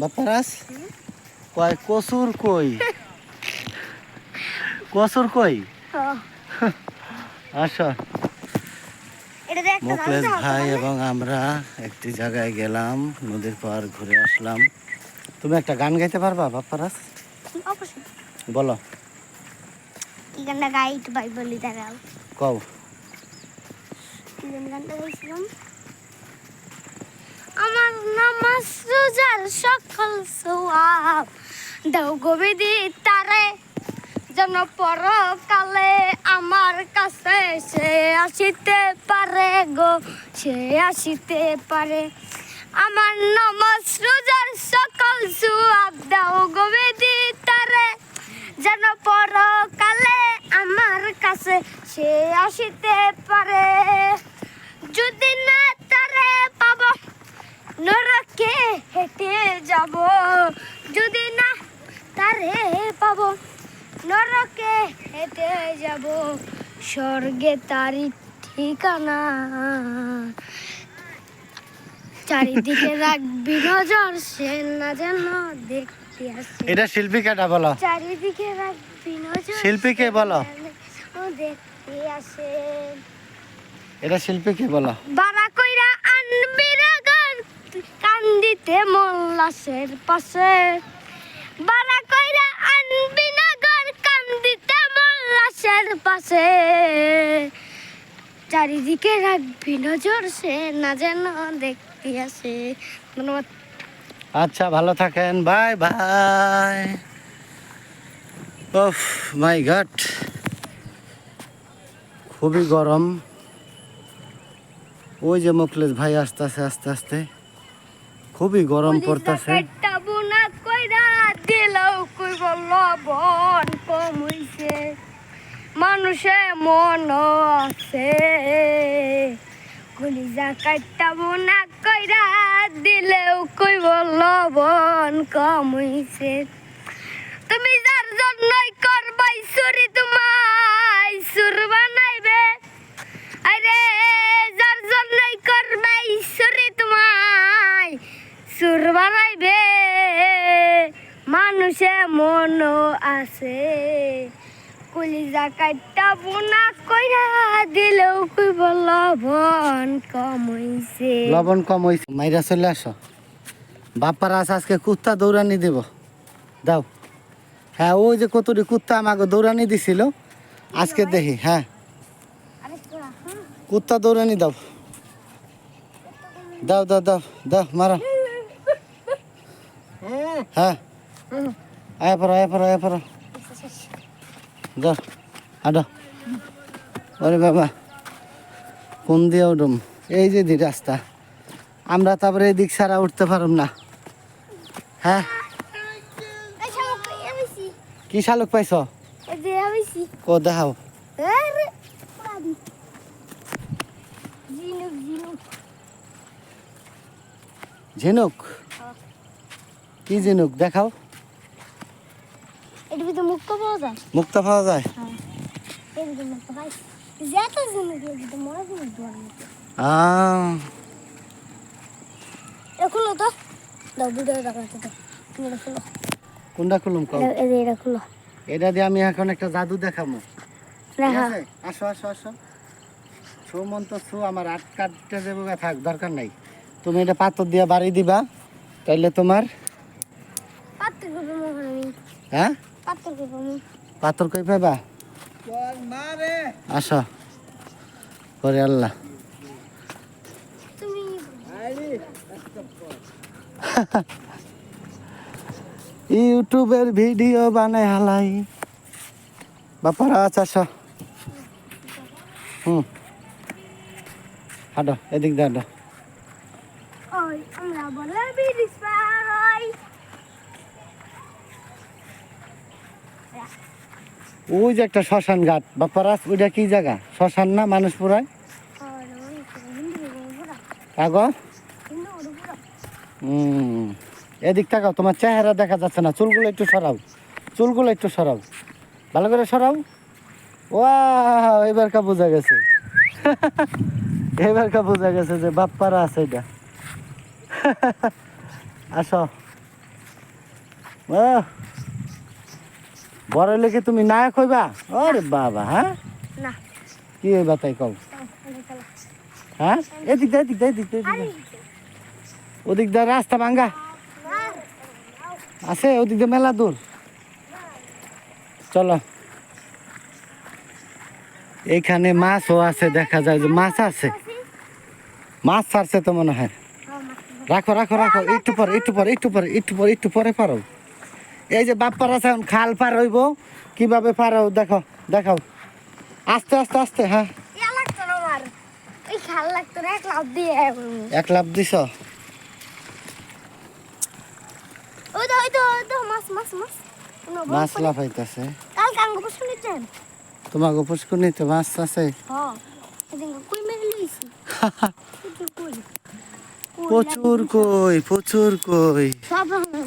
বাপ্পারাস কয় কসুর কই? কসুর কই? আসো। মুকলেশ ভাই এবং আমরা একটি জায়গায় গেলাম, নদীর পার ঘুরে আসলাম। তুমি একটা গান গাইতে পারবা বাপ্পারাস? বলো। কি গানটা গাই একটু ভাই বলি দাঁড়াও। কও। কি গানটা গাইছিলাম? আমার নামাজ রোজার সকল সওয়াব দাও গো বিধি তারে, যেন পরকালে আমার কাছে সে আসিতে পারে গো, সে আসিতে পারে। আমার নামাজ রোজার সকল সওয়াব দাও গো বিধি তারে, যেন পরকালে আমার কাছে সে আসিতে পারে। যদি না তারে পাবো নরকে হেঁটে যাব, যদি না তারে পাবো নরকে হেঁটে যাব, স্বর্গে তারি ঠিকানা। চারিদিকে রাখবি নজর, সে না যেন দেখতে আসে। এটা শিল্পী কেটা বলো? চারিদিকে রাখবি নজর, শিল্পীকে বলো। দেখতে আসে। এটা শিল্পীকে বলো। বাড়া কইরা আনবি রাগান কান্দিতে মোল্লাসের পাশে, বাড়া কইরা আনবি নাগর কান্দিতে মোল্লাসের পাশে। চারিদিকে রাখবি নজর, সে না যেন দেখতে আসে। ধন্যবাদ। আচ্ছা, ভালো থাকেন, বাই বাই। ওফ মাই গড, খুবই গরম। ওই যে মুকলেশ ভাই আসতেছে আস্তে আস্তে, খুবই গরম পড়তেছে। বুনা কইরা দিলেও কই বলল বন কম হইছে, মানুষে মন আছে। কলিজা কাটটা বুনা কইরা দিলেও কই বলল বন কম হইছে। তুমি যার জন্যই করবাই চুরি, তোমায় সুর বানাইবে। আরে যার জন্যই করবাই চুরি, তোমায় সুর বানাইবে। মানুষে মনও আছে, কলিজা কাটটা বোনা কইরা দিলেও কইব লবণ কম হইছে। লবণ কম হইছে, মাইরা চলে আসো। বাপ্পারাস আজকে কুত্তা দৌড়ানি দেব, দাও। হ্যাঁ, ওই যে কতটি কুত্তা আমাকে দৌড়ানি দিছিল, আজকে দেখি। হ্যাঁ, কুত্তা দৌড়ানি দাও, দাও দাও দাও দাও, মারো। হ্যাঁ, আয়া পড়ো আয়া পড়ো আয়া পড়ো, যাও আডো। ওরে বাবা, কোন দিয়ে উঠুম? এই যে দি রাস্তা, আমরা তারপরে এই দিক ছাড়া উঠতে পারুম না। হ্যাঁ, কি শালুক পাইছ? ও দেখাও। ঝিনুক? কি ঝিনুক দেখাও। এর ভিতরে মুক্ত পাওয়া যায়। মুক্তা পাওয়া যায়? এর ভিতরে মুক্ত পাই। যেটা ঝিনুক এর ভিতরে মরা ঝিনুক দেওয়ার মতো। এটা খুলো তো, দাও ভিডিও দেখাতে দাও। তুমি এটা খুলো। কোনটা খুলুম কও? এটা খুলো। এটা দিয়ে আমি এখন একটা জাদু দেখাবো। ঠিক দেখা। আছে? আসো আসো আসো। ছু মন তো ছু, আমার হাত কাটতে দেবো, থাক দরকার নাই। তুমি এটা পাথর দিয়ে বাড়ি দিবা, তাইলে তোমার। পাত্র করবো মনে আমি। হ্যাঁ, পাত্র করবো আমি। পাথর কই পাইবা? আসো, করে আল্লাহ। তুমি ইউটিউবের ভিডিও বানাই হালাই। বাপারা আসো। হাঁটো, এদিক দিয়ে হাঁটো। ওই আমরা বলে বিরিশ পার হই। ওই যে একটা শ্মশান ঘাট, বাপারাস, ওইটা কি জায়গা? শ্মশান না মানুষ পুরায়? কাগো, এদিক তাকাও, তোমার চেহারা দেখা যাচ্ছে না। চুলগুলো একটু সরাও, চুলগুলো একটু সরাও, ভালো করে সরাও। ওয়াও, এবারকা বোঝা গেছে। এবারকা বোঝা গেছে যে বাপ্পারা আছে এটা। আসো, বড় লেগে তুমি নায়ক হইবা? ওরে বাবা, হ্যাঁ না কি হইবা তাই কও? হ্যাঁ এদিক দে এদিক দে এদিক দে, এদিক দে। ওদিক দে রাস্তা ভাঙ্গা আছে, ওদিক দে মেলা দূর। চলো, এইখানে মাছও আছে, দেখা যায় যে মাছ আছে, মাছ ছাড়ছে তো মনে হয়। রাখো রাখো রাখো, একটু পরে একটু পরে একটু পরে একটু পরে একটু পরে পারো। এই যে বাপ্পার আছে, এখন খাল পার হইব, কিভাবে পারো দেখো, দেখাও, আস্তে আস্তে আস্তে। হ্যাঁ ইয়া লাগতো না আমার, এই খাল লাগতো না, এক লাফ দিয়ে এক লাফ দিছ। ওই তো ওই তো ওই তো মাছ মাছ মাছ মাছ লাফাইতেছে। কালকে আঙ্গ বসে নিতেন। তোমাকে পুষ্কুনিতে মাছ আছে? হ্যাঁ এদিন কই মেরে লইছি। কই প্রচুর কই, প্রচুর কই। সব রকমের